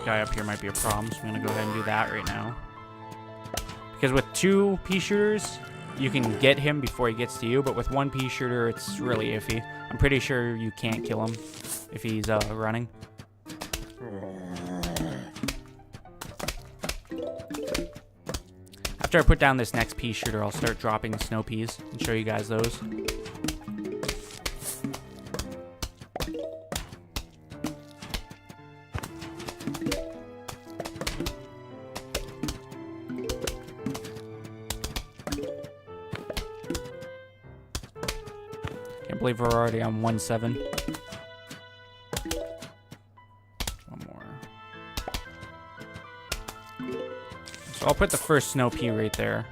guy up here might be a problem, so I'm going to go ahead and do that right now. Because with 2 pea shooters, you can get him before he gets to you, but with 1 pea shooter, it's really iffy. I'm pretty sure you can't kill him if he's running. After I put down this next pea shooter, I'll start dropping snow peas and show you guys those. Can't believe we're already on 1-7. One more. So I'll put the first snow pea right there.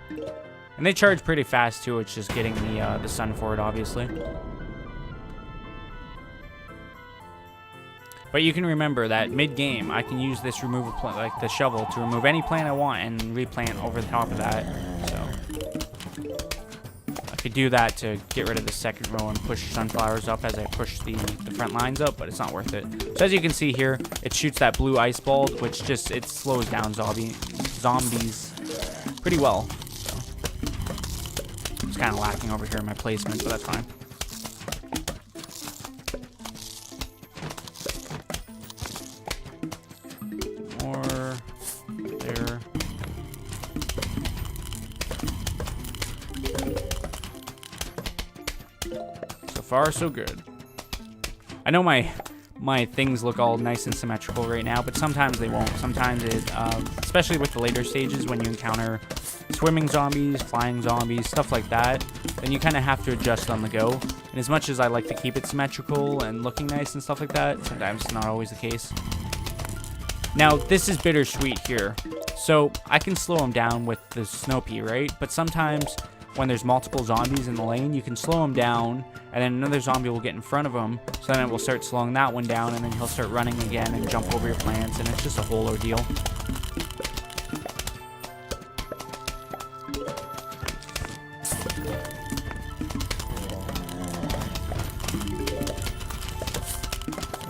And they charge pretty fast too, it's just getting the sun for it, obviously. But you can remember that mid-game, I can use this removal plant, like the shovel, to remove any plant I want and replant over the top of that. So I could do that to get rid of the second row and push sunflowers up as I push the front lines up, but it's not worth it. So as you can see here, it shoots that blue ice ball, which just, it slows down zombies pretty well. So it's kind of lacking over here in my placement, but that's fine. More there. So far, so good. I know my things look all nice and symmetrical right now, but sometimes they won't. Sometimes it, especially with the later stages when you encounter swimming zombies, flying zombies, stuff like that, then you kind of have to adjust on the go. And as much as I like to keep it symmetrical and looking nice and stuff like that, sometimes it's not always the case. Now, this is bittersweet here. So I can slow them down with the snow pea, right? But sometimes when there's multiple zombies in the lane, you can slow them down, and then another zombie will get in front of him, so then it will start slowing that one down, and then he'll start running again and jump over your plants, and it's just a whole ordeal.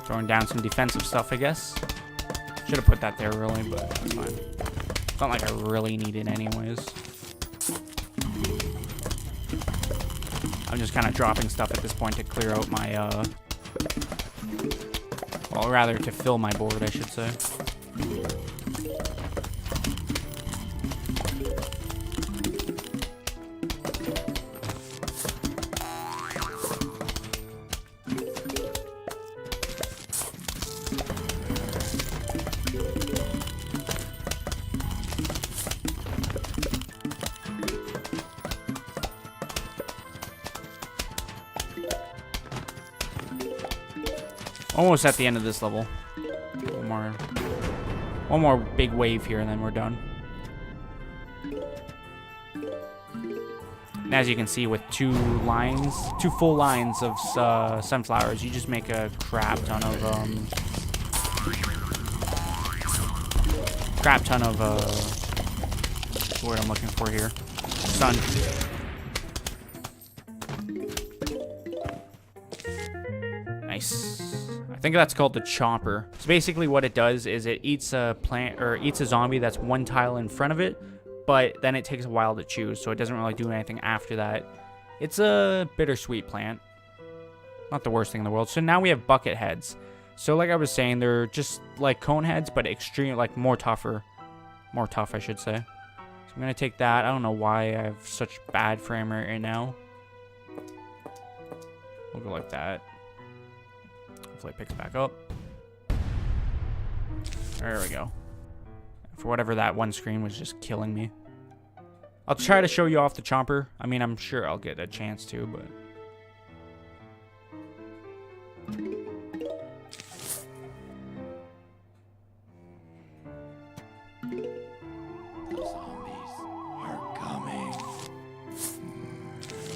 Throwing down some defensive stuff, I guess. Should have put that there, really, but that's fine. It's not like I really need it anyways. I'm just kind of dropping stuff at this point to clear out my, well, rather to fill my board, I should say. Almost at the end of this level. One more big wave here, and then we're done. And as you can see, with 2 full lines of sunflowers, you just make a crap ton of what's the word I'm looking for here? Sun. Nice. I think that's called the chomper. So basically what it does is it eats a plant, or eats a zombie that's 1 tile in front of it, but then it takes a while to choose, so it doesn't really do anything after that. It's a bittersweet plant. Not the worst thing in the world. So now we have bucket heads. So like I was saying, they're just like cone heads, but extreme, like more tough, I should say. So I'm gonna take that. I don't know why I have such bad frame rate right now. We'll go like that. Hopefully it picks back up. There we go. For whatever that one screen was just killing me. I'll try to show you off the chomper. I mean, I'm sure I'll get a chance to, but...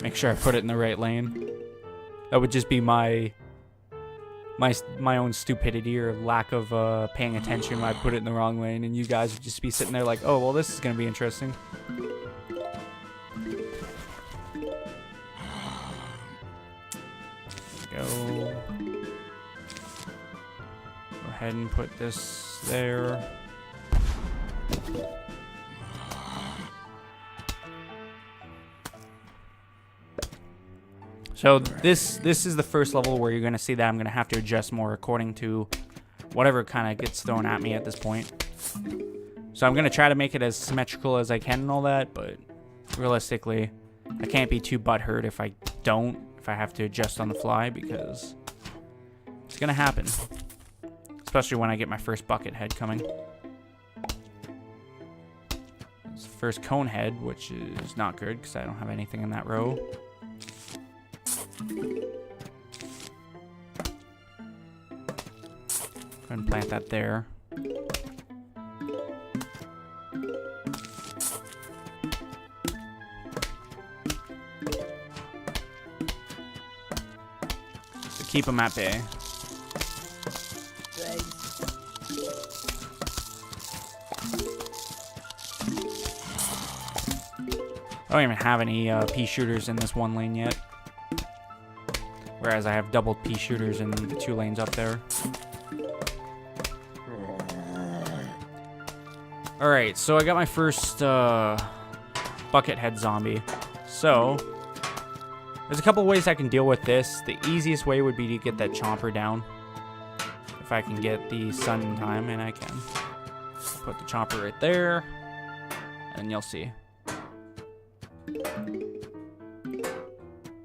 Make sure I put it in the right lane. That would just be my own stupidity or lack of paying attention when I put it in the wrong lane, and you guys would just be sitting there like, oh, well, this is going to be interesting. Go ahead and put this this there. So this is the first level where you're going to see that I'm going to have to adjust more according to whatever kind of gets thrown at me at this point. So I'm going to try to make it as symmetrical as I can and all that, but realistically, I can't be too butthurt if I have to adjust on the fly, because it's going to happen. Especially when I get my first bucket head coming. It's the first cone head, which is not good because I don't have anything in that row. Go ahead and plant that there. Just to keep them at bay. I don't even have any pea shooters in this one lane yet. Whereas I have double pea shooters in the 2 lanes up there. Alright, so I got my first bucket head zombie. So, there's a couple ways I can deal with this. The easiest way would be to get that chomper down. If I can get the sun in time, and I can. Put the chomper right there, and you'll see.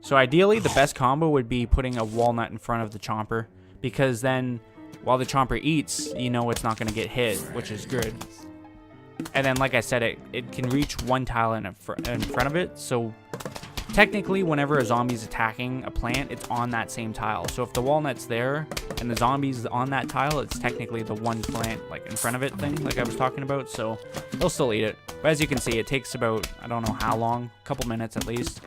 So ideally, the best combo would be putting a walnut in front of the chomper, because then while the chomper eats, you know it's not going to get hit, which is good. And then, like I said, it can reach one tile in front of it, so technically whenever a zombie's attacking a plant, it's on that same tile. So if the walnut's there and the zombie's on that tile, it's technically the one plant like in front of it thing, like I was talking about, so they'll still eat it. But as you can see, it takes about, I don't know how long, a couple minutes at least.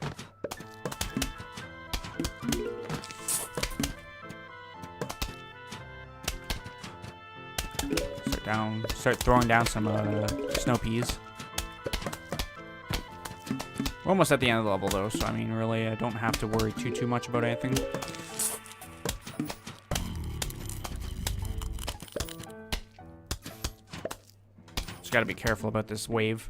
Start throwing down some snow peas. We're almost at the end of the level though, so I mean really I don't have to worry too much about anything. Just gotta be careful about this wave.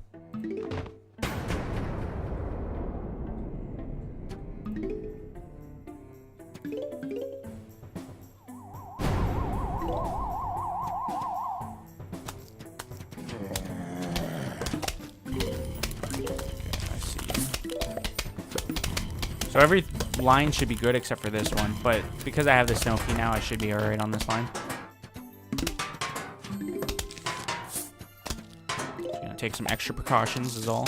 So every line should be good except for this one, but because I have the snow pea now, I should be alright on this line. Just gonna take some extra precautions is all.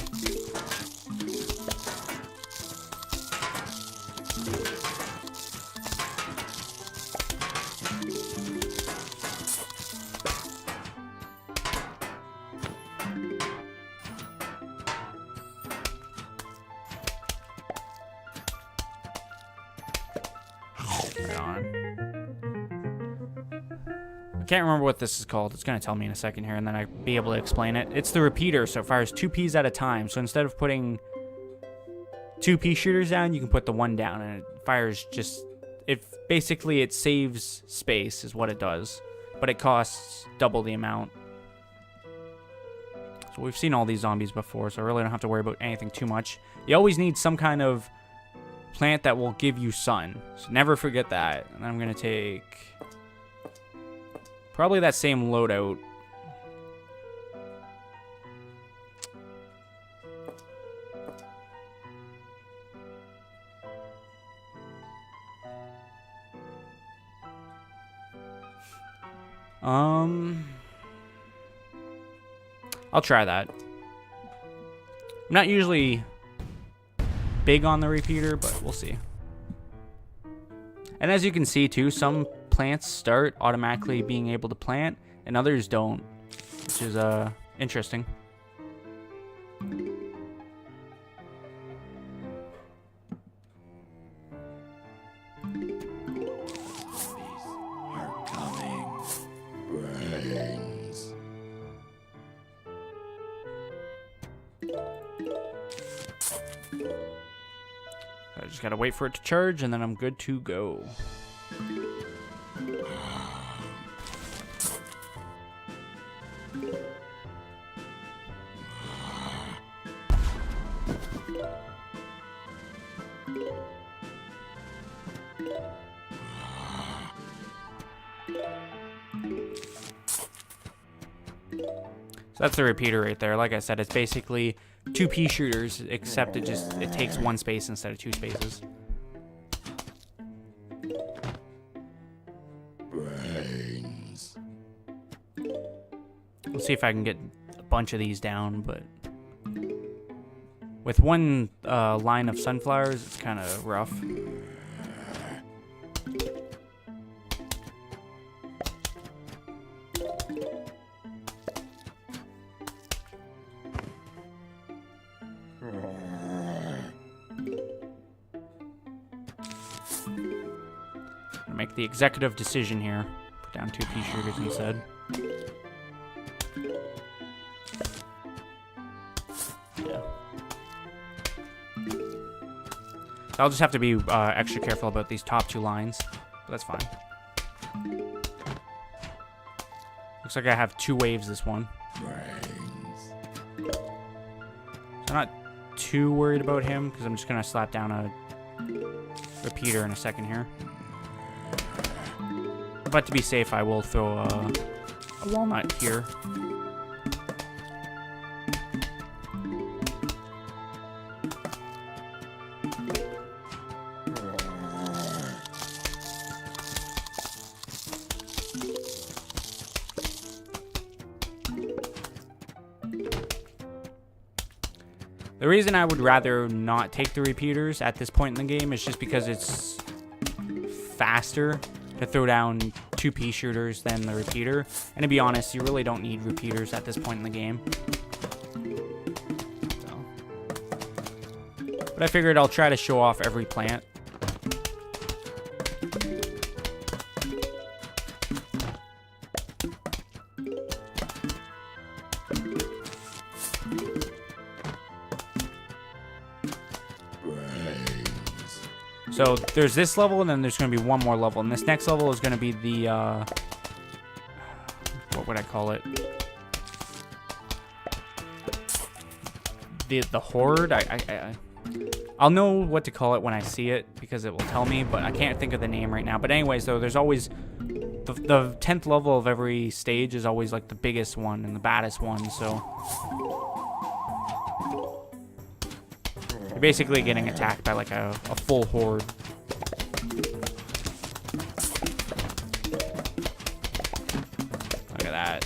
I can't remember what this is called. It's going to tell me in a second here, and then I'll be able to explain it. It's the repeater, so it fires 2 peas at a time. So instead of putting 2 pea shooters down, you can put the one down, and it fires just... Basically, it saves space, is what it does. But it costs double the amount. So we've seen all these zombies before, so I really don't have to worry about anything too much. You always need some kind of plant that will give you sun. So never forget that. And I'm going to take... probably that same loadout. I'll try that. I'm not usually big on the repeater, but we'll see. And as you can see too, some plants start automatically being able to plant and others don't, which is interesting. I just gotta wait for it to charge and then I'm good to go. So that's the repeater right there. Like I said, it's basically 2 pea shooters, except it takes 1 space instead of 2 spaces. Brains. Let's see if I can get a bunch of these down, but with one line of sunflowers, it's kind of rough. Make the executive decision here. Put down 2 pea shooters instead. Yeah. So I'll just have to be extra careful about these top 2 lines, but that's fine. Looks like I have 2 waves this one. Brains. So I'm not too worried about him because I'm just gonna slap down a repeater in a second here. But to be safe, I will throw a walnut here. The reason I would rather not take the repeaters at this point in the game is just because it's faster to throw down 2 pea shooters than the repeater. And to be honest, you really don't need repeaters at this point in the game. So. But I figured I'll try to show off every plant. So there's this level, and then there's going to be one more level. And this next level is going to be the, what would I call it? The horde. I'll know what to call it when I see it, because it will tell me, but I can't think of the name right now. But anyways, though, there's always, the 10th level of every stage is always like the biggest one and the baddest one, so you're basically getting attacked by like a full horde. Look at that.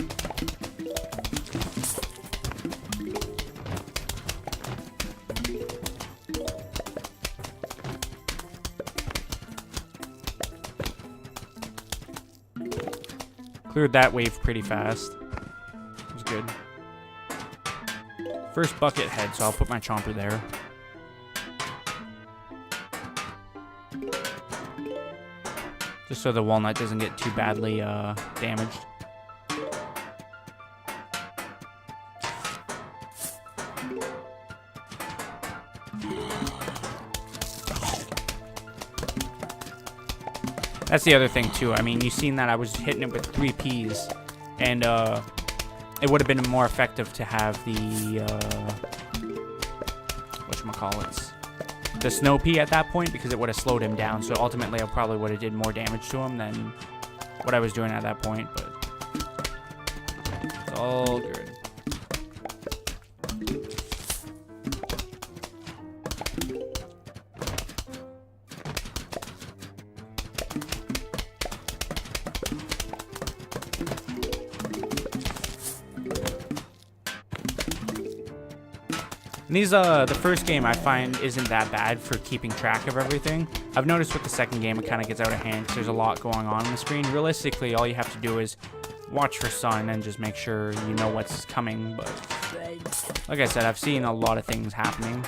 Cleared that wave pretty fast. It was good. First bucket head, so I'll put my chomper there. Just so the walnut doesn't get too badly damaged. That's the other thing too. I mean, you've seen that I was hitting it with 3 peas, and it would have been more effective to have the whatchamacallits, the snow pea at that point, because it would have slowed him down. So ultimately, I probably would have did more damage to him than what I was doing at that point. But it's all good. And these, the first game I find isn't that bad for keeping track of everything. I've noticed with the second game it kind of gets out of hand because there's a lot going on the screen. Realistically, all you have to do is watch for sun and just make sure you know what's coming. But like I said, I've seen a lot of things happening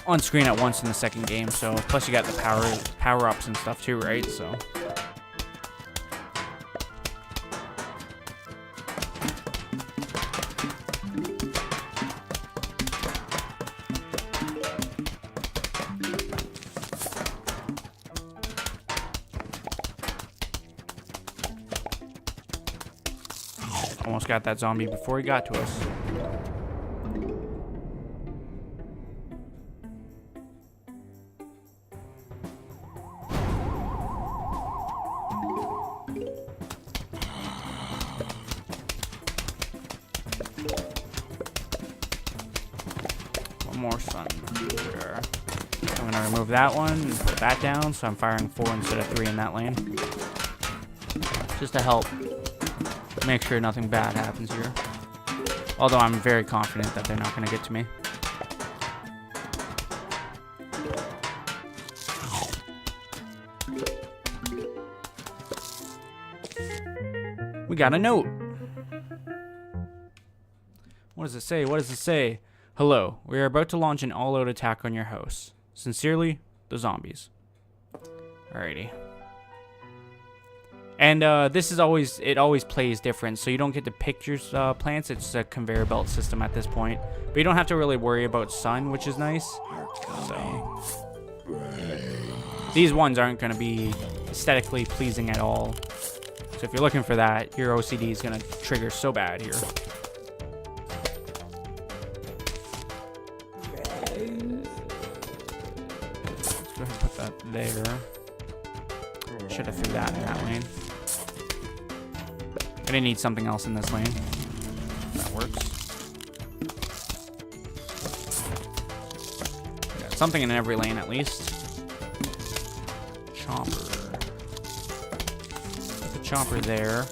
on screen at once in the second game. So plus you got the power-ups and stuff too, right? So. Almost got that zombie before he got to us. more sun. Sure. I'm gonna remove that one and put that down, so I'm firing 4 instead of 3 in that lane. Just to help make sure nothing bad happens here. Although I'm very confident that they're not gonna get to me. We got a note. What does it say? What does it say? Hello, we are about to launch an all-out attack on your house. Sincerely, the zombies. Alrighty. And this is always, it always plays different, so you don't get to pick your plants. It's a conveyor belt system at this point. But you don't have to really worry about sun, which is nice. So these ones aren't going to be aesthetically pleasing at all. So if you're looking for that, your OCD is going to trigger so bad here. Go ahead and put that there. Should have threw that in that lane. Gonna need something else in this lane. That works. Got something in every lane at least. Chomper. Put the chomper there.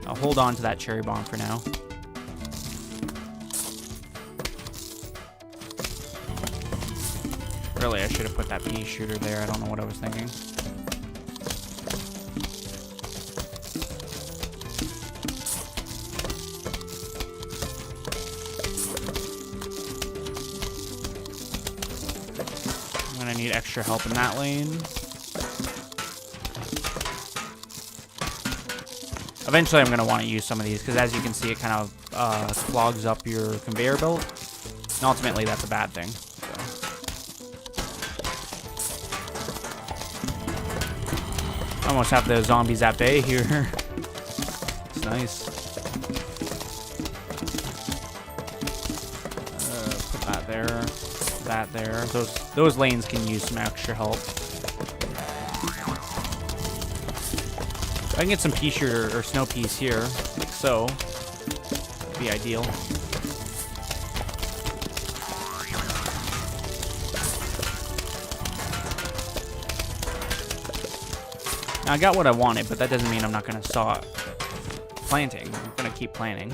I'll hold on to that cherry bomb for now. Really, I should have put that pea shooter there. I don't know what I was thinking. I'm gonna need extra help in that lane. Eventually, I'm gonna want to use some of these because, as you can see, it kind of clogs up your conveyor belt. And ultimately, that's a bad thing. Almost have the zombies at bay here. It's nice. Put that there. That there. Those lanes can use some extra help. If I can get some pea shooter or snow peas here, like so, that'd be ideal. Now, I got what I wanted, but that doesn't mean I'm not going to stop planting. I'm going to keep planting.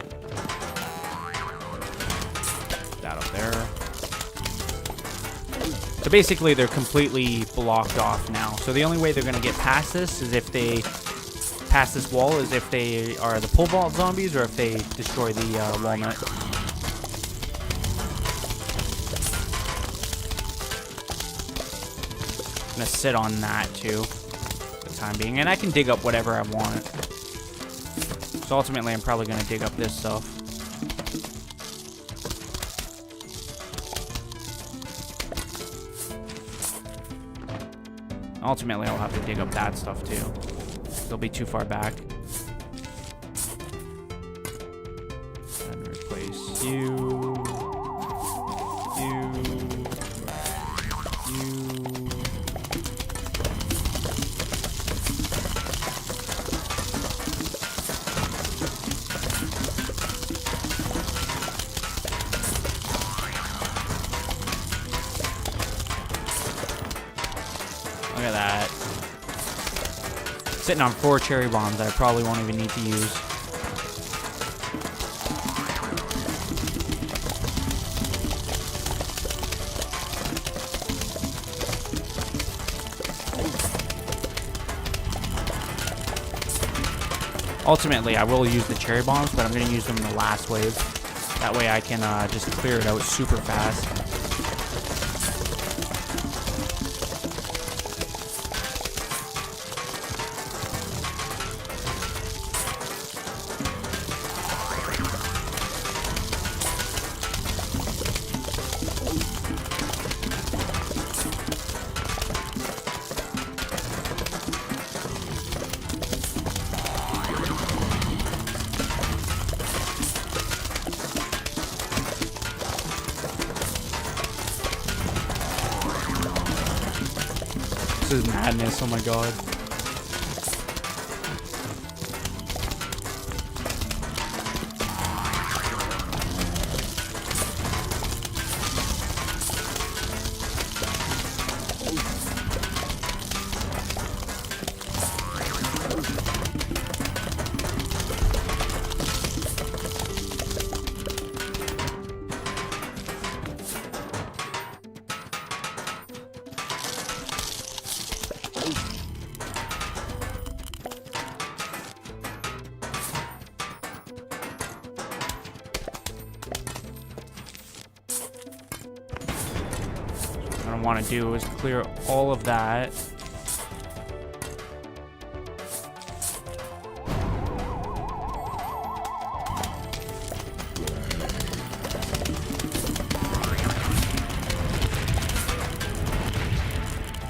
That up there. So basically, they're completely blocked off now. So the only way they're going to get past this is if they pass this wall, is if they are the pole vault zombies or if they destroy the walnut. I'm going to sit on that too. Time being, and I can dig up whatever I want. So ultimately, I'm probably going to dig up this stuff. Ultimately, I'll have to dig up that stuff too. They'll be too far back. And replace you. Look at that. Sitting on 4 cherry bombs that I probably won't even need to use. Ultimately, I will use the cherry bombs, but I'm going to use them in the last wave. That way I can just clear it out super fast. This is madness, oh my god. want to do is clear all of that.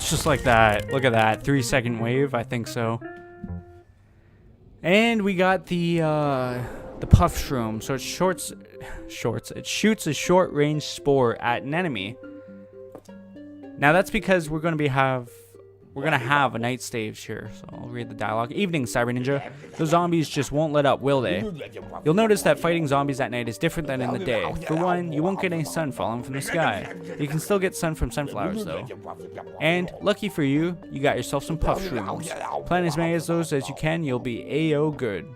Just like that. Look at that. 3-second wave. I think so. And we got the puff shroom. So it it shoots a short range spore at an enemy. Now that's because we're gonna have a night stage here. So I'll read the dialogue. Evening, Cyber Ninja. Those zombies just won't let up, will they? You'll notice that fighting zombies at night is different than in the day. For one, you won't get any sun falling from the sky. You can still get sun from sunflowers, though. And, lucky for you, you got yourself some puff shrooms. Plant as many of those as you can, you'll be A-O good.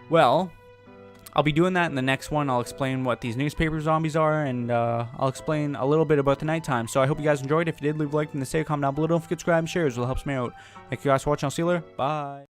Well, I'll be doing that in the next one. I'll explain what these newspaper zombies are, and I'll explain a little bit about the nighttime. So I hope you guys enjoyed. If you did, leave a like and stay a comment down below. Don't forget to subscribe and share. It will help me out. Thank you guys for watching. I'll see you later. Bye.